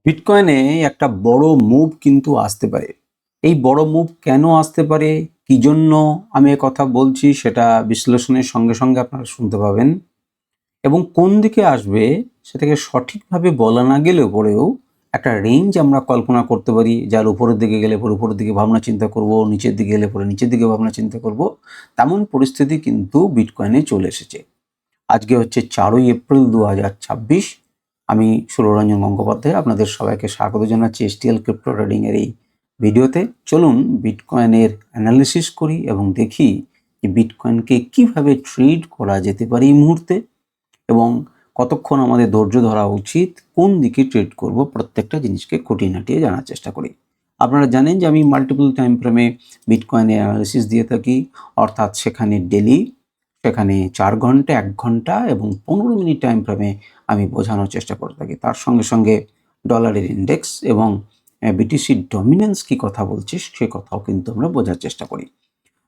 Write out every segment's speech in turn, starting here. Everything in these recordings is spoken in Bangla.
বিটকয়েনে একটা বড় মুভ কিন্তু আসতে পারে। এই বড় মুভ কেন আসতে পারে, কি জন্য আমি এ কথা বলছি সেটা বিশ্লেষণের সঙ্গে সঙ্গে আপনারা শুনতে পাবেন। এবং কোন দিকে আসবে সেটাকে সঠিকভাবে বলা না গেলেও পরেও একটা রেঞ্জ আমরা কল্পনা করতে পারি, যার উপরের দিকে গেলে পরে উপরের দিকে ভাবনা চিন্তা করব, নিচের দিকে গেলে পরে নিচের দিকে ভাবনা চিন্তা করব। তেমন পরিস্থিতি কিন্তু বিটকয়েনে চলে এসেছে। আজকে হচ্ছে 4ই এপ্রিল 2026। আমি সুররঞ্জন গঙ্গোপাধ্যায় আপনাদের সবাইকে স্বাগত জানাচ্ছি এসটিএল ক্রিপ্টো ট্রেডিং এর এই ভিডিওতে। চলুন বিটকয়েনের অ্যানালিসিস করি এবং দেখি যে বিটকয়েনকে কিভাবে ট্রেড করা যেতে পারে এই মুহূর্তে, এবং কতক্ষণ আমাদের ধৈর্য ধরা উচিত, কোন দিকে ট্রেড করব, প্রত্যেকটা জিনিসকে খুঁটিনাটিয়ে জানার চেষ্টা করি। আপনারা জানেন যে আমি মাল্টিপল টাইম ফ্রেমে বিটকয়েনের অ্যানালিসিস দিয়ে থাকি, অর্থাৎ সেখানে ডেলি, সেখানে 4 ঘন্টা, 1 ঘন্টা এবং 15 মিনিট টাইম ফ্রেমে আমি বোঝানোর চেষ্টা করে থাকি। তার সঙ্গে সঙ্গে ডলারের ইন্ডেক্স এবং বিটিসির ডমিনেন্স কি কথা বলছে সে কথাও কিন্তু আমরা বোঝার চেষ্টা করি।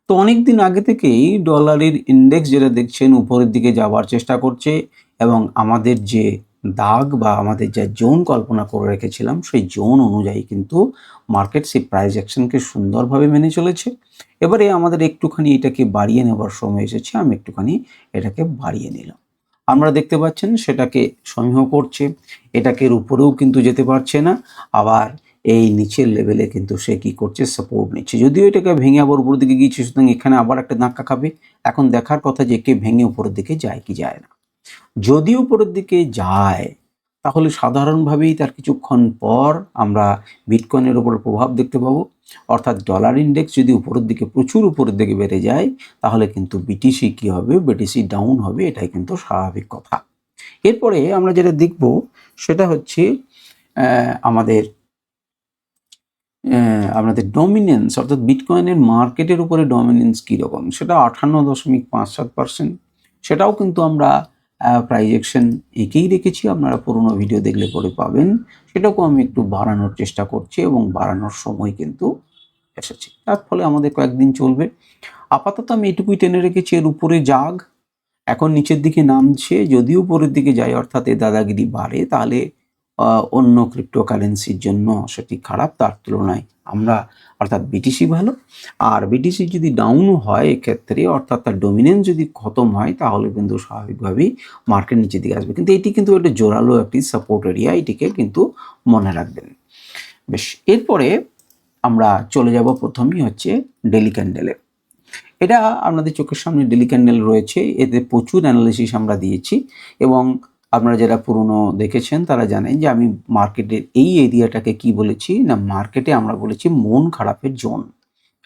তো অনেক দিন আগে থেকেই ডলারের ইন্ডেক্স যেটা দেখছেন উপরের দিকে যাওয়ার চেষ্টা করছে, এবং আমাদের যে দাগ বা আমাদের যে জোন কল্পনা করে রেখেছিলাম সেই জোন অনুযায়ী কিন্তু মার্কেট সেই প্রাইস অ্যাকশনকে সুন্দরভাবে মেনে চলেছে। এবারে আমাদের একটুখানি এটাকে বাড়িয়ে নেবার সময় এসেছে, আমি একটুখানি এটাকে বাড়িয়ে নিলাম। আমরা দেখতে পাচ্ছেন সেটাকে সমীহ করছে, এটাকে উপরেও কিন্তু যেতে পারছে না, আবার এই নিচের লেভেলে কিন্তু সে কি করছে, সাপোর্ট নিচ্ছে। যদিও এটাকে ভেঙে আবার উপরের দিকে গিয়েছে, সুতরাং এখানে আবার একটা ধাক্কা খাবে। এখন দেখার কথা যে একে ভেঙে উপরের দিকে যায় কি যায় না। যদি উপরের দিকে যায় তাহলে সাধারণভাবেই তার কিছুক্ষণ পর আমরা বিটকয়েনের উপর প্রভাব দেখতে পাবো, অর্থাৎ ডলার ইন্ডেক্স যদি উপরের দিকে প্রচুর উপরের দিকে বেড়ে যায় তাহলে কিন্তু বিটিসি কি হবে, বিটিসি ডাউন হবে, এটাই কিন্তু স্বাভাবিক কথা। এরপরে আমরা যেটা দেখব সেটা হচ্ছে আমাদের আপনাদের ডমিনেন্স, অর্থাৎ বিটকয়েনের মার্কেটের উপরে ডমিনেন্স কীরকম, সেটা 58.57%। সেটাও কিন্তু আমরা প্রাইজেকশন এঁকেই রেখেছি, আপনারা পুরোনো ভিডিও দেখলে পরে পাবেন। সেটাকেও আমি একটু বাড়ানোর চেষ্টা করছি এবং বাড়ানোর সময় কিন্তু এসেছে, তার ফলে আমাদের কয়েকদিন চলবে। আপাতত আমি এটুকুই টেনে রেখেছি, এর উপরে যাগ, এখন নিচের দিকে নামছে, যদি উপরের দিকে যায় অর্থাৎ এ দাদাগিরি বাড়ে তাহলে অন্য ক্রিপ্টোকারেন্সির জন্য সেটি খারাপ, তার তুলনায় আমরা অর্থাৎ বিটিসি ভালো। আর বিটিসি যদি ডাউনও হয় এক্ষেত্রে, অর্থাৎ তার ডমিনেন্স যদি খতম হয় তাহলে কিন্তু স্বাভাবিকভাবেই মার্কেট নিচের দিকে আসবে। কিন্তু এটি কিন্তু একটা জোরালো একটি সাপোর্ট এরিয়া, এটিকে কিন্তু মনে রাখবেন। বেশ, এরপরে আমরা চলে যাব প্রথমেই হচ্ছে ডেলি ক্যান্ডেলে। এটা আপনাদের চোখের সামনে ডেলি ক্যান্ডেল রয়েছে, এতে প্রচুর অ্যানালিসিস আমরা দিয়েছি, এবং আপনারা যারা পুরনো দেখেছেন তারা জানেন যে আমি মার্কেটের এই এরিয়াটাকে কি বলেছি না, মার্কেটে আমরা বলেছি মন খারাপের জোন।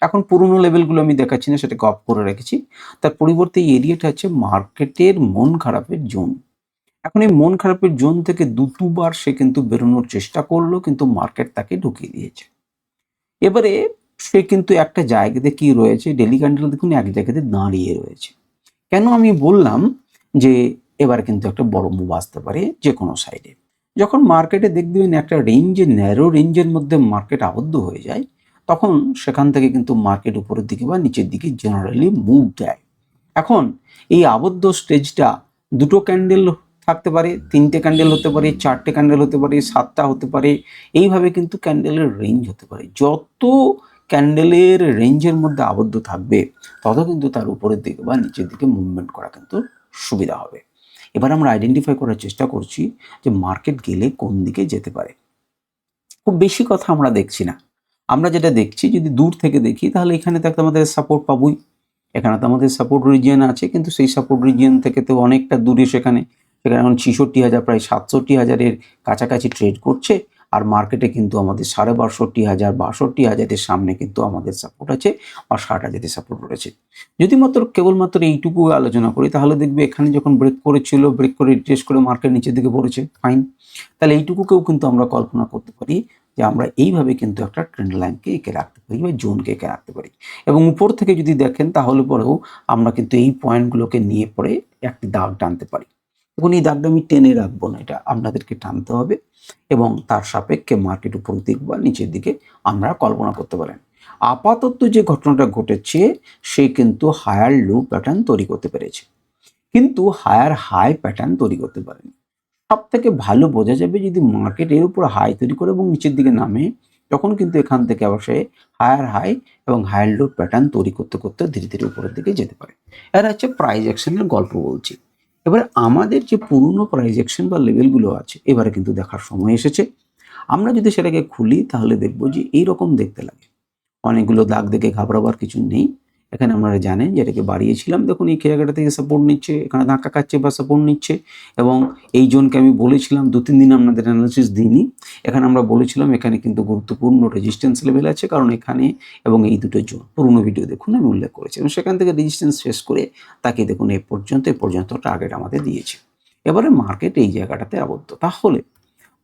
এখন পুরনো লেভেলগুলো আমি দেখাচ্ছি না, সেটাকে অফ করে রেখেছি। তার পরিবর্তে এই এরিয়াটা হচ্ছে মার্কেটের মন খারাপের জোন। এখন এই মন খারাপের জোন থেকে দুবার সে কিন্তু বেরোনোর চেষ্টা করলো, কিন্তু মার্কেট তাকে ঢুকিয়ে দিয়েছে। এবারে সে কিন্তু একটা জায়গাতে কি রয়েছে, ডেলি ক্যান্ডেল দেখুন এক জায়গাতে দাঁড়িয়ে রয়েছে। কেন আমি বললাম যে এবার কিন্তু একটা বড় মুভ আসতে পারে যে কোনো সাইডে। যখন মার্কেটে দেখবেন একটা রেঞ্জে, ন্যারো রেঞ্জের মধ্যে মার্কেট আবদ্ধ হয়ে যায়, তখন সেখান থেকে কিন্তু মার্কেট উপরের দিকে বা নিচের দিকে জেনারেলি মুভ দেয়। এখন এই আবদ্ধ স্টেজটা দুটো ক্যান্ডেল থাকতে পারে, তিনটে ক্যান্ডেল হতে পারে, চারটে ক্যান্ডেল হতে পারে, 7টা হতে পারে, এইভাবে কিন্তু ক্যান্ডেলের রেঞ্জ হতে পারে। যত ক্যান্ডেলের রেঞ্জের মধ্যে আবদ্ধ থাকবে তত কিন্তু তার উপরের দিকে বা নিচের দিকে মুভমেন্ট করা কিন্তু সুবিধা হবে। এবার আমরা আইডেন্টিফাই করার চেষ্টা করছি যে মার্কেট গেলে কোন দিকে যেতে পারে। খুব বেশি কথা আমরা দেখছি না, আমরা যেটা দেখছি যদি দূর থেকে দেখি তাহলে এখানে তো একটা আমাদের সাপোর্ট পাবোই। এখানে তো আমাদের সাপোর্ট রিজিয়ন আছে, কিন্তু সেই সাপোর্ট রিজিয়ন থেকে তো অনেকটা দূরে সেখানে সেখানে এখন 66,000 প্রায় 67,000-এর কাছাকাছি ট্রেড করছে। আর মার্কেটে কিন্তু আমাদের 62,500 62,000-এর সামনে কিন্তু আমাদের সাপোর্ট আছে, আর 60,000-এর সাপোর্ট রয়েছে। যদি মাত্র কেবলমাত্র এইটুকু আলোচনা করি তাহলে দেখবে এখানে যখন ব্রেক করেছিল, ব্রেক করে রিট্রেস করে মার্কেট নিচের দিকে পড়েছে, ফাইন। তাহলে এইটুকুকেও কিন্তু আমরা কল্পনা করতে পারি যে আমরা এইভাবে কিন্তু একটা ট্রেন্ড লাইনকে এঁকে রাখতে পারি বা জোনকে এঁকে রাখতে পারি। এবং উপর থেকে যদি দেখেন তাহলে পরেও আমরা কিন্তু এই পয়েন্টগুলোকে নিয়ে পরে একটি দাগ টানতে পারি। এখন এই দাগটা আমি টেনে রাখবো না, এটা আপনাদেরকে টানতে হবে, এবং তার সাপেক্ষে মার্কেট উপর দিক বা নিচের দিকে আমরা কল্পনা করতে পারেন। আপাতত যে ঘটনাটা ঘটেছে সে কিন্তু হায়ার লো প্যাটার্ন তৈরি করতে পেরেছে, কিন্তু হায়ার হাই প্যাটার্ন তৈরি করতে পারেনি। সব থেকে ভালো বোঝা যাবে যদি মার্কেট এর উপর হাই তৈরি করে এবং নিচের দিকে নামে, তখন কিন্তু এখান থেকে আবার সে হায়ার হাই এবং হায়ার লো প্যাটার্ন তৈরি করতে করতে ধীরে ধীরে উপরের দিকে যেতে পারে। এরা হচ্ছে প্রাইস অ্যাকশনের গল্প বলছি। এবারে আমাদের যে পুরনো প্রাইস অ্যাকশন বা লেভেলগুলো আছে এবারে কিন্তু দেখার সময় এসেছে। আমরা যদি সেটাকে খুলি তাহলে দেখবো যে এইরকম দেখতে লাগে। অনেকগুলো দাগ দেখে ঘাবড়াবার কিছু নেই। এখানে আপনারা জানেন যে এটাকে বাড়িয়েছিলাম, দেখুন এই জায়গাটা থেকে সাপোর্ট নিচ্ছে, এখানে ধাক্কা খাচ্ছে বা সাপোর্ট নিচ্ছে এবং এই জোনকে আমি বলেছিলাম 2-3 দিন আপনাদের অ্যানালিসিস দিইনি। এখানে আমরা বলেছিলাম এখানে কিন্তু গুরুত্বপূর্ণ রেজিস্ট্যান্স লেভেল আছে, কারণ এখানে এবং এই দুটো জোন পুরনো ভিডিও দেখুন আমি উল্লেখ করেছি এবং সেখান থেকে রেজিস্ট্যান্স শেষ করে তাকে দেখুন এই পর্যন্ত টার্গেট আমাদের দিয়েছে। এবারে মার্কেট এই জায়গাটাতে আবদ্ধ, তাহলে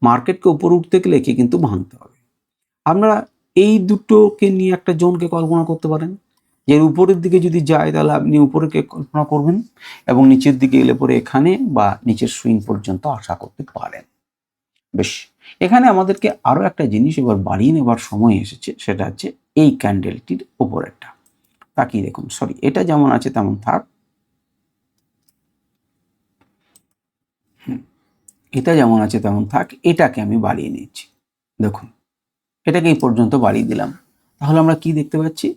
মার্কেটকে উপরে উঠতে গেলে একে কিন্তু ভাঙতে হবে। আমরা এই দুটোকে নিয়ে একটা জোনকে কল্পনা করতে পারেন, যে উপরের দিকে যদি যায় তাহলে আপনি উপরেকে কল্পনা করবেন এবং নিচের দিকে এলে পরে এখানে বা নিচের সুইং পর্যন্ত আশা করতে পারেন। বেশ, এখানে আমাদেরকে আরো একটা জিনিস এবার বাড়িয়ে নেবার সময় এসেছে, সেটা হচ্ছে এই ক্যান্ডেলটির উপরেরটা। তাকিয়ে দেখুন, সরি এটা যেমন আছে তেমন থাক, এটা যেমন আছে তেমন থাক, এটাকে আমি বাড়িয়ে নিচ্ছি। দেখুন এটাকে এই পর্যন্ত বাড়িয়ে দিলাম, তাহলে আমরা কি দেখতে পাচ্ছি?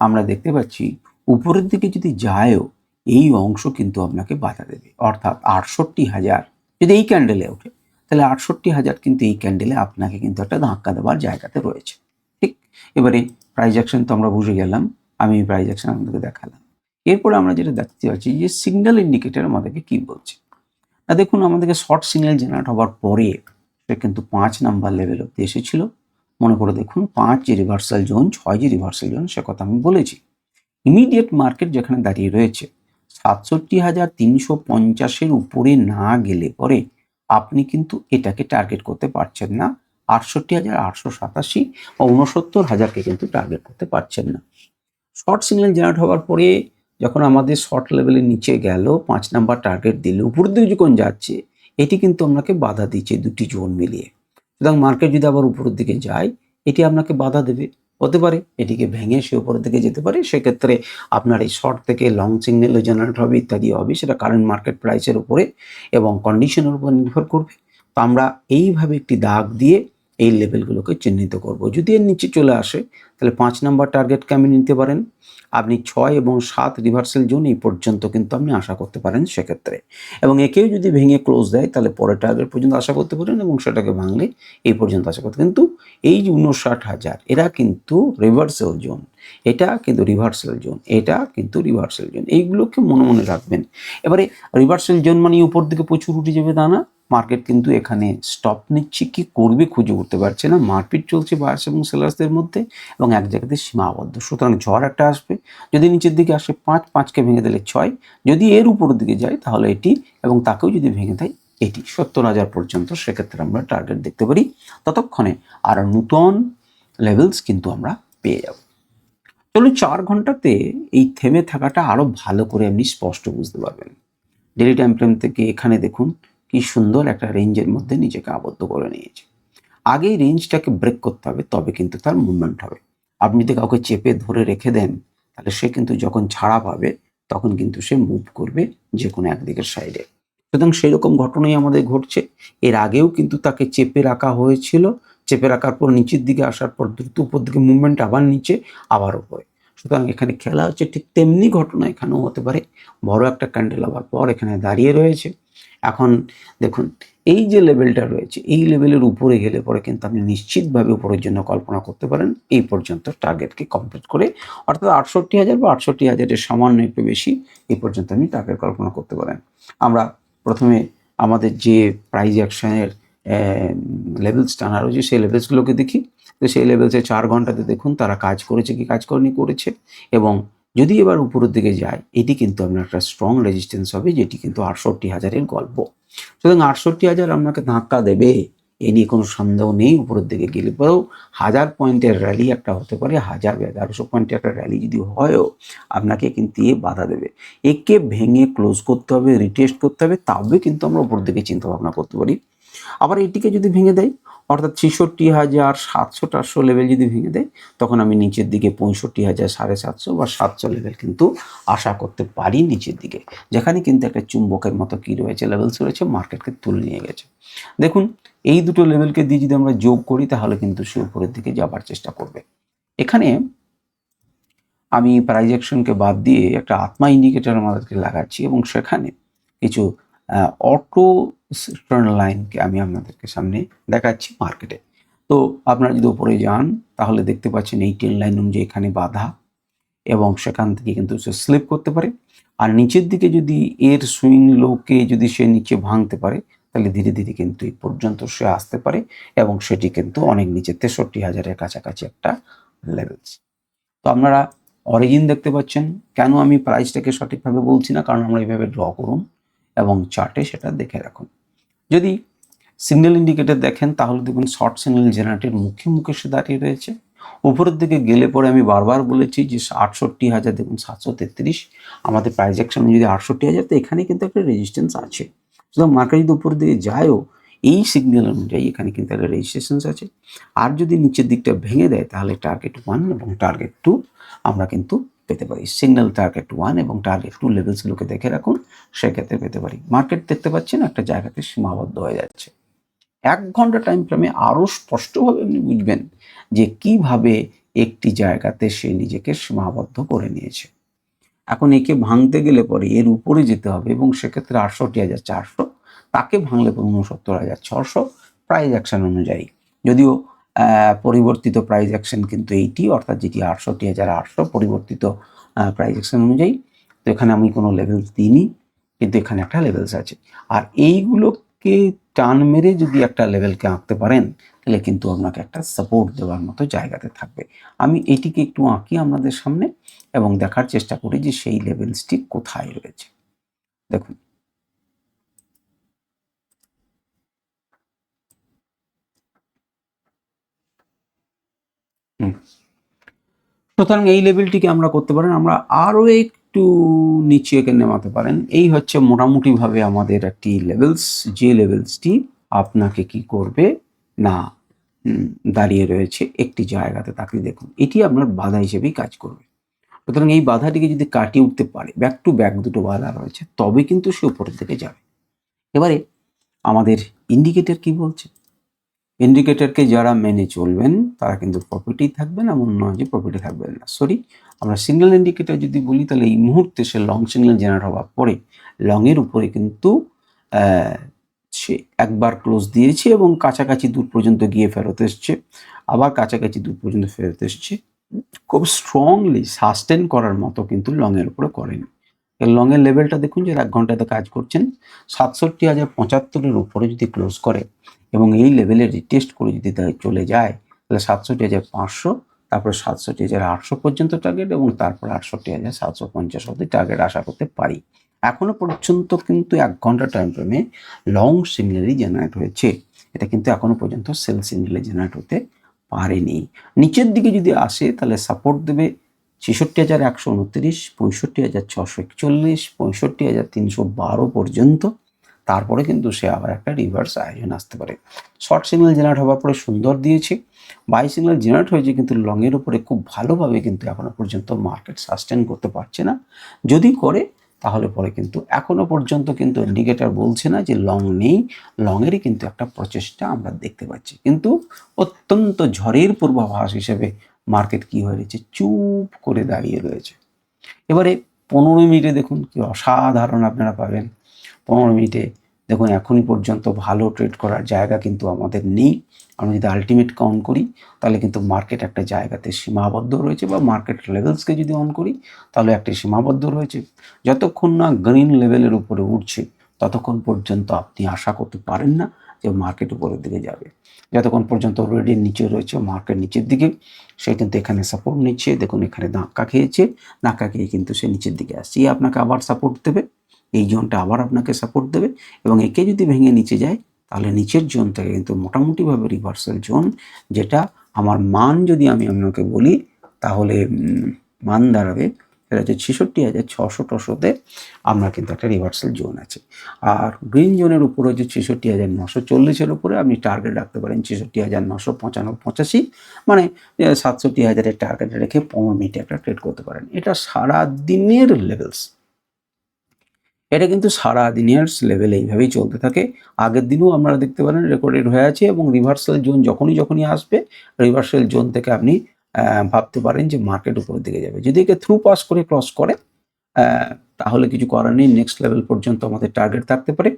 আমরা দেখতে পাচ্ছি উপরের দিকে যদি যায়ও এই অংশ কিন্তু আপনাকে বাধা দেবে, অর্থাৎ ৬৮,০০০ যদি এই ক্যান্ডেলে ওঠে তাহলে ৬৮,০০০ কিন্তু এই ক্যান্ডেলে আপনাকে কিন্তু একটা ধাক্কা দেওয়ার জায়গাতে রয়েছে। ঠিক, এবারে প্রাইস অ্যাকশন তো আমরা বুঝে গেলাম, আমি প্রাইস অ্যাকশন আপনাদেরকে দেখালাম। এরপরে আমরা যেটা দেখতে পাচ্ছি যে সিগন্যাল ইন্ডিকেটর আমাদেরকে কি বলছে। না দেখুন, আমাদেরকে শর্ট সিগন্যাল জেনারেট হওয়ার পরে সে কিন্তু ৫ নাম্বার লেভেল অব্দি এসেছিল। মনে করে দেখুন ৫ যে রিভার্সাল জোন, ৬ যে রিভার্সাল জোন, সে কথা আমি বলেছি। ইমিডিয়েট মার্কেট যেখানে দাঁড়িয়ে রয়েছে ৬৭,৩৫০-এর উপরে না গেলে পরে আপনি কিন্তু এটাকে টার্গেট করতে পারছেন না। ৬৮,৮৮৭ বা ৬৯,০০০কে কিন্তু টার্গেট করতে পারছেন না। শর্ট সিগন্যাল জেনারেট হওয়ার পরে যখন আমাদের শর্ট লেভেলের নিচে গেল, ৫ নাম্বার টার্গেট দিল, উপরের দিকে যখন যাচ্ছে এটি কিন্তু আপনাকে বাধা দিচ্ছে দুটি জোন মিলিয়ে। সুতরাং মার্কেট যদি আবার উপরের দিকে যায় এটি আপনাকে বাধা দেবে, হতে পারে এটিকে ভেঙে সে উপরের দিকে যেতে পারে। সেক্ষেত্রে আপনার এই শর্ট থেকে লং সিগন্যালও জেনারেট হবে, ইত্যাদি হবে, সেটা কারেন্ট মার্কেট প্রাইসের উপরে এবং কন্ডিশনের উপর নির্ভর করবে। তো আমরা এইভাবে একটি দাগ দিয়ে এই লেভেলগুলোকে চিহ্নিত করব। যদি এর নিচে চলে আসে তাহলে ৫ নাম্বার টার্গেটকে আপনি নিতে পারেন। আপনি ৬ এবং ৭ রিভার্সাল জোন এই পর্যন্ত কিন্তু আপনি আশা করতে পারেন সেক্ষেত্রে, এবং একেও যদি ভেঙে ক্লোজ দেয় তাহলে পরের টার্গেট পর্যন্ত আশা করতে পারেন এবং সেটাকে ভাঙলে এই পর্যন্ত আশা করতে। কিন্তু এই যে ৫৯,০০০ এরা কিন্তু রিভার্সাল জোন, এটা কিন্তু রিভার্সাল জোন, এটা কিন্তু রিভার্সাল জোন, এইগুলোকে মনে মনে রাখবেন। এবারে রিভার্সাল জোন মানে উপর দিকে প্রচুর উঠে যাবে তা না, মার্কেট কিন্তু এখানে স্টপ নিচ্ছে, কি করবে খুঁজে উঠতে পারছে না, মারপিট চলছে বায়ার্স এবং সেলার্সদের মধ্যে এবং এক জায়গাতে সীমাবদ্ধ। সুতরাং ঝড় একটা আসবে, যদি নিচের দিকে আসে ৫কে ভেঙে দিলে ৬, যদি এর উপরের দিকে যায় তাহলে এটি এবং তাকেও যদি ভেঙে দেয় এটি ৭০,০০০ পর্যন্ত, সেক্ষেত্রে আমরা টার্গেট দেখতে পারি। ততক্ষণে আর নতুন লেভেলস কিন্তু আমরা পেয়ে যাব। চলুন ৪ ঘন্টাতে এই থেমে থাকাটা আরো ভালো করে আপনি স্পষ্ট বুঝতে পারবেন। ডেইলি টাইম ফ্রেম থেকে এখানে দেখুন কি সুন্দর একটা রেঞ্জের মধ্যে নিজেকে আবদ্ধ করে নিয়েছে। আগে এই রেঞ্জটাকে ব্রেক করতে হবে, তবে কিন্তু তার মুভমেন্ট হবে। আপনি যদি কাউকে চেপে ধরে রেখে দেন তাহলে সে কিন্তু যখন ছাড়া পাবে তখন কিন্তু সে মুভ করবে যে কোনো একদিকের সাইডে। সুতরাং সেই রকম ঘটনাই আমাদের ঘটছে। এর আগেও কিন্তু তাকে চেপে রাখা হয়েছিল, চেপে রাখার পর নিচের দিকে আসার পর দ্রুত উপর দিকে মুভমেন্ট, আবার নিচে আবার উপরে। সুতরাং এখানে খেলা হচ্ছে, ঠিক তেমনি ঘটনা এখানেও হতে পারে। বড় একটা ক্যান্ডেল হওয়ার পর এখানে দাঁড়িয়ে রয়েছে। এখন দেখুন এই যে লেভেলটা রয়েছে এই লেভেলের উপরে গেলে পরে কিন্তু আপনি নিশ্চিতভাবে উপরের জন্য কল্পনা করতে পারেন এই পর্যন্ত টার্গেটকে কমপ্লিট করে, অর্থাৎ ৬৮,০০০ বা ৬৮,০০০-এর সামান্য একটু বেশি এই পর্যন্ত আপনি টার্গেট কল্পনা করতে পারেন। আমরা প্রথমে আমাদের যে প্রাইস অ্যাকশনের লেভেলস টানা রয়েছে সেই লেভেলসগুলোকে দেখি। তো সেই লেভেলসে ৪ ঘন্টাতে দেখুন তারা কাজ করেছে কি কাজ করেনি করেছে, এবং যদি এবার উপরের দিকে যায় এটি কিন্তু আপনার একটা স্ট্রং রেজিস্ট্যান্স হবে, যেটি কিন্তু ৬৮,০০০-এর গল্প। সুতরাং ৬৮,০০০ আপনাকে ধাক্কা দেবে, এ নিয়ে কোনো সন্দেহ নেই। উপরের দিকে গেলে পরেও ১০০০ পয়েন্টের র্যালি একটা হতে পারে, ১০০০ বা ১১০০ পয়েন্টের একটা র্যালি যদি হয়ও আপনাকে কিন্তু এ বাধা দেবে। একে ভেঙে ক্লোজ করতে হবে, রিটেস্ট করতে হবে, তবে কিন্তু আমরা উপর দিকে চিন্তা ভাবনা করতে পারি। আবার এটিকে যদি ভেঙে দেয় অর্থাৎ ৬৬,৭০০ লেভেল যদি ভেঙে দেয় তখন আমি নিচের দিকে ৬৫,৭৫০ বা ৭০০ লেভেল কিন্তু আশা করতে পারি নিচের দিকে, যেখানে কিন্তু একটা চুম্বকের মতো কি রয়েছে, লেভেলস রয়েছে, মার্কেটকে তুলে নিয়ে গেছে। দেখুন এই দুটো লেভেলকে দিয়ে যদি আমরা যোগ করি তাহলে কিন্তু সে উপরের দিকে যাবার চেষ্টা করবে। এখানে আমি প্রাইস অ্যাকশনকে বাদ দিয়ে একটা আত্মা ইন্ডিকেটর আমাদেরকে লাগাচ্ছি এবং সেখানে কিছু অটো ট্রেন্ড লাইনকে আমি আপনাদেরকে সামনে দেখাচ্ছি মার্কেটে। তো আপনারা যদি উপরে যান তাহলে দেখতে পাচ্ছেন এই ট্রেন্ড লাইন অনুযায়ী এখানে বাধা এবং সেখান থেকে কিন্তু সে স্লিপ করতে পারে। আর নিচের দিকে যদি এর সুইং লোকে যদি সে নিচে ভাঙতে পারে তাহলে ধীরে ধীরে কিন্তু এই পর্যন্ত সে আসতে পারে এবং সেটি কিন্তু অনেক নিচে ৬৩,০০০-এর কাছাকাছি একটা লেভেলস। তো আপনারা অরিজিন দেখতে পাচ্ছেন। কেন আমি প্রাইসটাকে সঠিকভাবে বলছি না, কারণ আমরা এইভাবে ড্র করুন এবং চার্টে সেটা দেখে রাখুন। যদি সিগন্যাল ইন্ডিকেটর দেখেন তাহলে দেখুন শর্ট সিগন্যাল জেনারেটের মুখে মুখে সে দাঁড়িয়ে রয়েছে। উপরের দিকে গেলে পরে আমি বারবার বলেছি যে ৬৮,০০০, দেখুন ৭৩৩ আমাদের প্রাইস অ্যাকশন যদি ৬৮,০০০, তো এখানে কিন্তু একটা রেজিস্ট্যান্স আছে। সুতরাং মার্কেট যদি উপরের দিকে যায়ও এই সিগন্যাল অনুযায়ী এখানে কিন্তু একটা রেজিস্ট্রেশন আছে। আর যদি নিচের দিকটা ভেঙে দেয় তাহলে টার্গেট 1 এবং টার্গেট 2 আমরা কিন্তু পেতে পারি। সিগন্যাল টার্গেট 1 এবং টার্গেট 2 লেভেলসগুলোকে দেখে রাখুন, সেক্ষেত্রে পেতে পারি। মার্কেট দেখতে পাচ্ছেন একটা জায়গাতে সীমাবদ্ধ হয়ে যাচ্ছে। 1 ঘন্টা টাইম ফ্রেমে আরও স্পষ্টভাবে আপনি বুঝবেন যে কিভাবে একটি জায়গাতে সে নিজেকে সীমাবদ্ধ করে নিয়েছে। এখন একে ভাঙতে গেলে পরে এর উপরে যেতে হবে এবং সেক্ষেত্রে ৬৮,৪০০, তাকে ভাঙলে ৬৯,৬০০ প্রাইস অ্যাকশন অনুযায়ী। যদিও পরিবর্তিত প্রাইস অ্যাকশন কিন্তু এইটি, অর্থাৎ যেটি ৬৮,৮০০ পরিবর্তিত প্রাইস অ্যাকশন অনুযায়ী। তো এখানে আমি কোনো লেভেলস দিইনি, কিন্তু এখানে একটা লেভেলস আছে। আর এইগুলোকে টান মেরে যদি একটা লেভেলকে আঁকতে পারেন তাহলে কিন্তু আপনাকে একটা সাপোর্ট দেওয়ার মতো জায়গাতে থাকবে। আমি এটিকে একটু আঁকি আপনাদের সামনে এবং দেখার চেষ্টা করি যে সেই লেভেলসটি কোথায় রয়েছে। দেখুন সুতরাং এই লেভেলটিকে আমরা করতে পারেন, আমরা আরও একটু নিচে একে নামাতে পারেন। এই হচ্ছে মোটামুটিভাবে আমাদের একটি লেভেলস, যে লেভেলসটি আপনাকে কি করবে না দাঁড়িয়ে রয়েছে একটি জায়গাতে, তাকে দেখুন এটি আপনার বাধা হিসেবেই কাজ করবে। সুতরাং এই বাধাটিকে যদি কাটিয়ে উঠতে পারে, ব্যাক টু ব্যাক দুটো বাধা রয়েছে, তবে কিন্তু সে উপরের দিকে যাবে। এবারে আমাদের ইন্ডিকেটর কি বলছে? ইন্ডিকেটরকে যারা মেনে চলবেন তারা কিন্তু প্রফিটেই থাকবেন, এমন নয় যে প্রফিটে থাকবেন না। সরি, আমরা সিগন্যাল ইন্ডিকেটর যদি বলি তাহলে এই মুহূর্তে সে লং সিগন্যাল জেনারেট হওয়ার পরে লংয়ের উপরে কিন্তু সে একবার ক্লোজ দিয়েছে এবং কাছাকাছি দূর পর্যন্ত গিয়ে ফেরত এসছে, আবার কাছাকাছি দূর পর্যন্ত ফেরত এসছে। খুব স্ট্রংলি সাস্টেন করার মতো কিন্তু লংয়ের উপরে করেনি। লংয়ের লেভেলটা দেখুন যে 1 ঘন্টাতে কাজ করছেন ৬৭,০৭৫-এর উপরে যদি ক্লোজ করে এবং এই লেভেলে রিটেস্ট করে যদি চলে যায় তাহলে ৬৭,৫০০, তারপরে ৬৭,৮০০ পর্যন্ত টার্গেট এবং তারপর ৬৮,৭৫০ অবধি টার্গেট আশা করতে পারি। এখনো পর্যন্ত কিন্তু 1 ঘন্টা টাইম ফ্রেমে লং সিগন্যালই জেনারেট হয়েছে, এটা কিন্তু এখনো পর্যন্ত সেল সিগন্যালে জেনারেট হতে পারেনি। নিচের দিকে যদি আসে তাহলে সাপোর্ট দেবে ৬৬,১২৯, ৬৫,৬৪১, ৬৫,৩১২ পর্যন্ত। তারপরে কিন্তু সে আবার একটা রিভার্স আয়োজন আসতে পারে। শর্ট সিগন্যাল জেনারেট হওয়ার পরে সুন্দর দিয়েছে, বাই সিগন্যাল জেনারেট হয়েছে, কিন্তু লংয়ের উপরে খুব ভালোভাবে কিন্তু এখনো পর্যন্ত মার্কেট সাস্টেন করতে পারছে না। যদি করে তাহলে পরে কিন্তু এখনো পর্যন্ত কিন্তু ইন্ডিকেটর বলছে না যে লং নেই, লংয়েরই কিন্তু একটা প্রচেষ্টা আমরা দেখতে পাচ্ছি। কিন্তু অত্যন্ত ঝড়ের পূর্বাভাস হিসেবে মার্কেট কি হয়ে রয়েছে, চুপ করে দাঁড়িয়ে রয়েছে। এবারে 15 মিনিটে দেখুন কি অসাধারণ আপনারা পাবেন। 15 মিনিটে দেখুন এখনই পর্যন্ত ভালো ট্রেড করার জায়গা কিন্তু আমাদের নেই। আমরা যদি আলটিমেট কাউন্ট করি তাহলে কিন্তু মার্কেট একটা জায়গাতে সীমাবদ্ধ রয়েছে, বা মার্কেট লেভেলসকে যদি অন করি তাহলে একটি সীমাবদ্ধ রয়েছে। যতক্ষণ না গ্রিন লেভেলের উপরে উঠছে ততক্ষণ পর্যন্ত আপনি আশা করতে পারেন না যে মার্কেট উপরের দিকে যাবে। যতক্ষণ পর্যন্ত রেডের নিচে রয়েছে, মার্কেট নিচের দিকে, সে কিন্তু এখানে সাপোর্ট নিচ্ছে। দেখুন এখানে ধাক্কা খেয়েছে, ধাক্কা খেয়ে কিন্তু সে নিচের দিকে আসছে, আপনাকে আবার সাপোর্ট দেবে, এই জোনটা আবার আপনাকে সাপোর্ট দেবে এবং একে যদি ভেঙে নিচে যায় তাহলে নিচের জোন থেকে কিন্তু মোটামুটিভাবে রিভার্সাল জোন, যেটা আমার মান যদি আমি আপনাকে বলি তাহলে মান দাঁড়াবে এটা হচ্ছে 66,600 আমরা কিন্তু একটা রিভার্সাল জোন আছে। আর গ্রিন জোনের উপরে হচ্ছে 66,940 উপরে আপনি টার্গেট রাখতে পারেন 66,985, মানে 67,000 টার্গেট রেখে 15 মিনিটে একটা ট্রেড করতে পারেন। এটা সারা দিনের লেভেলস, এটা কিন্তু সারা দিনের লেভেল এইভাবেই চলতে থাকে। আগের দিনও আপনারা দেখতে পারেন রেকর্ডেড হয়ে আছে, এবং রিভার্সাল জোন যখনই আসবে, রিভার্সাল জোন থেকে আপনি ভাবতে পারেন যে মার্কেট উপরের দিকে যাবে। যদি একে থ্রু পাস করে ক্রস করে তাহলে কিছু করার নেই, নেক্সট লেভেল পর্যন্ত আমাদের টার্গেট থাকতে পারে।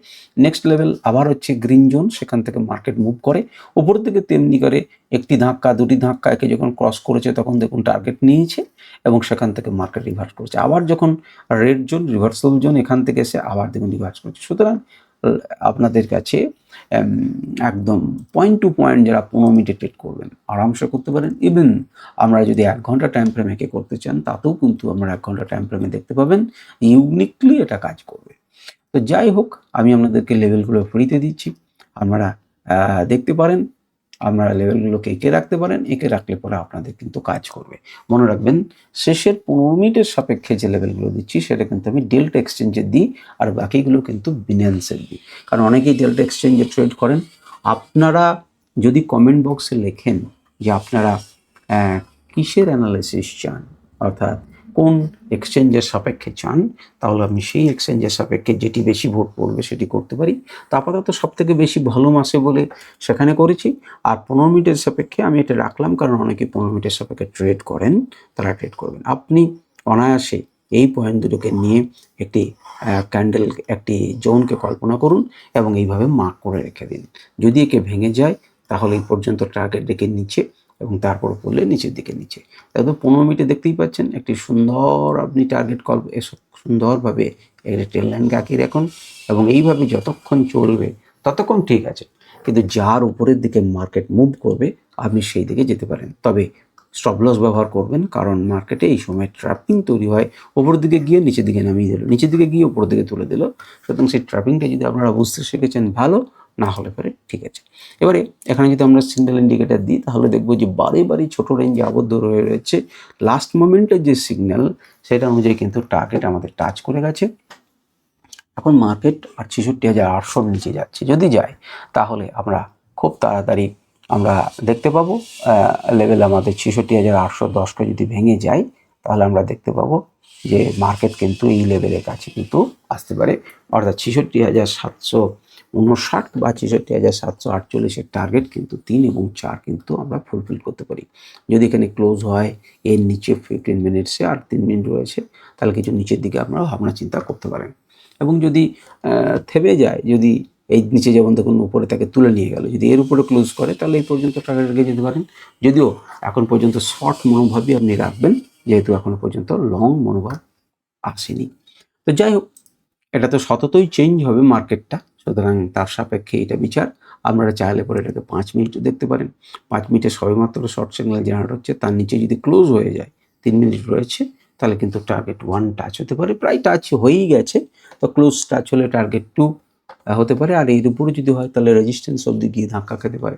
নেক্সট লেভেল আবার হচ্ছে গ্রিন জোন, সেখান থেকে মার্কেট মুভ করে উপরের দিকে, তেমনি করে একটি ধাক্কা দুটি ধাক্কা একে যখন ক্রস করেছে তখন দেখুন টার্গেট নিয়েছে এবং সেখান থেকে মার্কেট রিভার্স করেছে। আবার যখন রেড জোন, রিভার্সাল জোন, এখান থেকে এসে আবার দেখুন রিভার্স করছে। সুতরাং আপনাদের কাছে একদম পয়েন্ট টু পয়েন্ট যারা 15 মিনিটে ট্রেড করবেন আরামসে করতে পারেন। ইভেন আমরা যদি 1 ঘন্টা টাইম ফ্রেমে করতে চান তাতেও কিন্তু আমরা 1 ঘন্টা টাইম ফ্রেমে দেখতে পাবেন, ইউনিকলি এটা কাজ করবে। তো যাই হোক, আমি আপনাদেরকে লেভেলগুলো ফ্রিতে দিচ্ছি, আপনারা দেখতে পারেন, আপনারা লেভেলগুলোকে এঁকে রাখতে পারেন, এঁকে রাখলে পরে আপনাদের কিন্তু কাজ করবে। মনে রাখবেন, শেষের 15 মিনিটের সাপেক্ষে যে লেভেলগুলো দিচ্ছি সেটা কিন্তু আমি ডেল্টা এক্সচেঞ্জে দিই, আর বাকিগুলো কিন্তু বিন্যান্সের দিই। কারণ অনেকেই ডেল্টা এক্সচেঞ্জে ট্রেড করেন। আপনারা যদি কমেন্ট বক্সে লেখেন যে আপনারা কিসের অ্যানালাইসিস চান, অর্থাৎ কোন এক্সচেঞ্জের সাপেক্ষে চান, তাহলে আমি সেই এক্সচেঞ্জের সাপেক্ষে যেটি বেশি ভোট পড়বে সেটি করতে পারি। তো আপাতত সব থেকে বেশি ভালো মাসে বলে সেখানে করেছি। আর 15 মিনিটের সাপেক্ষে আমি এটা রাখলাম, কারণ অনেকে 15 মিনিটের সাপেক্ষে ট্রেড করেন, তারা ট্রেড করবেন। আপনি অনায়াসে এই পয়েন্ট দুটোকে নিয়ে একটি ক্যান্ডেল, একটি জোনকে কল্পনা করুন এবং এইভাবে মার্ক করে রেখে দিন। যদি একে ভেঙে যায় তাহলে এই পর্যন্ত টার্গেট রেখে নিচে, এবং তারপর পড়লে নিচের দিকে নিচে। একদম 15 মিনিটে দেখতেই পাচ্ছেন একটি সুন্দর আপনি টার্গেট কল সুন্দরভাবে একটা ট্রেন লাইনকে আঁকিয়ে রাখুন, এবং এইভাবে যতক্ষণ চলবে ততক্ষণ ঠিক আছে। কিন্তু যার উপরের দিকে মার্কেট মুভ করবে আপনি সেই দিকে যেতে পারেন, তবে স্টপ লস ব্যবহার করবেন, কারণ মার্কেটে এই সময় ট্র্যাপিং তৈরি হয়। ওপরের দিকে গিয়ে নিচের দিকে নামিয়ে দিল, নিচের দিকে গিয়ে উপরের দিকে তুলে দিল। সুতরাং সেই ট্র্যাপিংটা যদি আপনারা বুঝতে শিখেছেন ভালো, না হলে পরে ঠিক আছে। এবারে এখানে যদি আমরা সিঙ্গেল ইন্ডিকেটার দিই তাহলে দেখবো যে বারে বারে ছোটো রেঞ্জে আবদ্ধ হয়ে রয়েছে। লাস্ট মোমেন্টের যে সিগন্যাল সেটা অনুযায়ী কিন্তু টার্গেট আমাদের টাচ করে গেছে। এখন মার্কেট 66,800 নিচে যাচ্ছে, যদি যায় তাহলে আমরা খুব তাড়াতাড়ি আমরা দেখতে পাবো লেভেল আমাদের 66,810কে যদি ভেঙে যায় তাহলে আমরা দেখতে পাবো যে মার্কেট কিন্তু এই লেভেলের কাছে কিন্তু আসতে পারে, অর্থাৎ 66,759 বা 66,748 টার্গেট কিন্তু 3 এবং 4 কিন্তু আমরা ফুলফিল করতে পারি। যদি এখানে ক্লোজ হয় এর নিচে 15 মিনিটসে, আর 3 মিনিট রয়েছে, তাহলে কিছু নিচের দিকে আপনারা ভাবনা চিন্তা করতে পারেন। এবং যদি থেমে যায়, যদি এই নিচে যেমন দেখুন উপরে তাকে তুলে নিয়ে গেল, যদি এর উপরে ক্লোজ করে তাহলে এই পর্যন্ত টার্গেট রেখে যেতে পারেন। যদিও এখন পর্যন্ত শর্ট মনোভাবই আপনি রাখবেন, যেহেতু এখনো পর্যন্ত লং মনোভাব আসেনি। তো যাই হোক, এটা তো সততই চেঞ্জ হবে মার্কেটটা, সুতরাং তার সাপেক্ষে এটা বিচার। আপনারা চাইলে পরে এটাকে 5 মিনিট দেখতে পারেন। 5 মিনিটে সবেমাত্র শর্ট সিগন্যাল জেনারেট হচ্ছে, তার নিচে যদি ক্লোজ হয়ে যায়, 3 মিনিট রয়েছে, তাহলে কিন্তু টার্গেট 1 টাচ হতে পারে, প্রায় টাচ হয়েই গেছে। তো ক্লোজ টাচ হলে টার্গেট 2 হতে পারে, আর এর উপরে যদি হয় তাহলে রেজিস্ট্যান্স অবধি গিয়ে ধাক্কা খেতে পারে।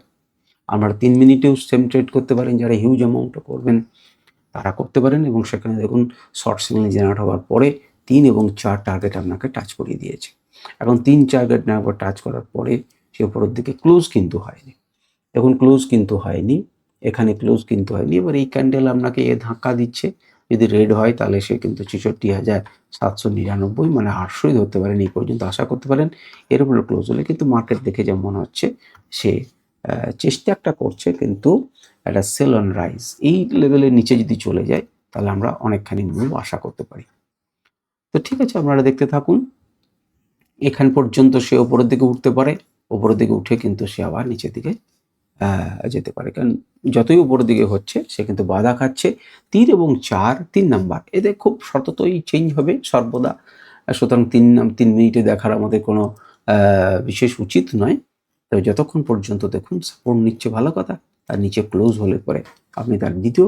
আপনারা 3 মিনিটেও সেম ট্রেড করতে পারেন, যারা হিউজ অ্যামাউন্টে করবেন তারা করতে পারেন। এবং সেখানে দেখুন শর্ট সিগন্যাল জেনারেট হওয়ার পরে 3 এবং 4 টার্গেট আপনাকে টাচ করিয়ে দিয়েছে। এখন 3 টার্গেট না একবার টাচ করার পরে সে উপরের দিকে ক্লোজ কিন্তু হয়নি। দেখুন ক্লোজ কিন্তু হয়নি, এখানে ক্লোজ কিন্তু হয়নি। এবার এই ক্যান্ডেল আপনাকে এ ধাক্কা দিচ্ছে, যদি রেড হয় তাহলে সে কিন্তু 66,799 মানে 800ই ধরতে পারেন, এই পর্যন্ত আশা করতে পারেন। এর উপরে ক্লোজ হলে কিন্তু মার্কেট দেখে যেমন মনে হচ্ছে সে চেষ্টা একটা করছে, কিন্তু একটা সেল অন রাইজ এই লেভেলের নিচে যদি চলে যায় তাহলে আমরা অনেকখানি মুভ আশা করতে পারি। তো ঠিক আছে, আপনারা দেখতে থাকুন। এখান পর্যন্ত সে ওপরের দিকে উঠতে পারে, ওপরের দিকে উঠে কিন্তু সে আবার নিচের দিকে যেতে পারে, কারণ যতই উপরের দিকে হচ্ছে সে কিন্তু বাধা খাচ্ছে। 3 এবং 4 3 নাম্বার এদের খুব সততই চেঞ্জ হবে সর্বদা। সুতরাং 3 মিনিটে দেখার আমাদের কোনো বিশেষ উচিত নয়। তবে যতক্ষণ পর্যন্ত দেখুন সাপোর্ট নিচ্ছে ভালো কথা, তার নিচে ক্লোজ হলে পরে আপনি তার দ্বিতীয়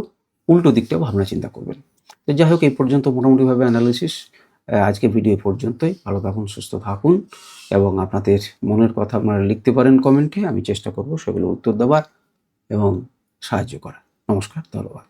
উল্টো দিকটাও ভাবনা চিন্তা করবেন। তো যাই হোক, এই পর্যন্ত মোটামুটিভাবে অ্যানালিসিস। আজকে ভিডিও পর্যন্তই। ভালো থাকুন, সুস্থ থাকুন, এবং আপনাদের মনের কথা আপনারা লিখতে পারেন কমেন্টে। আমি চেষ্টা করব সেগুলো উত্তর দেওয়ার এবং সাহায্য করার। নমস্কার, ধন্যবাদ।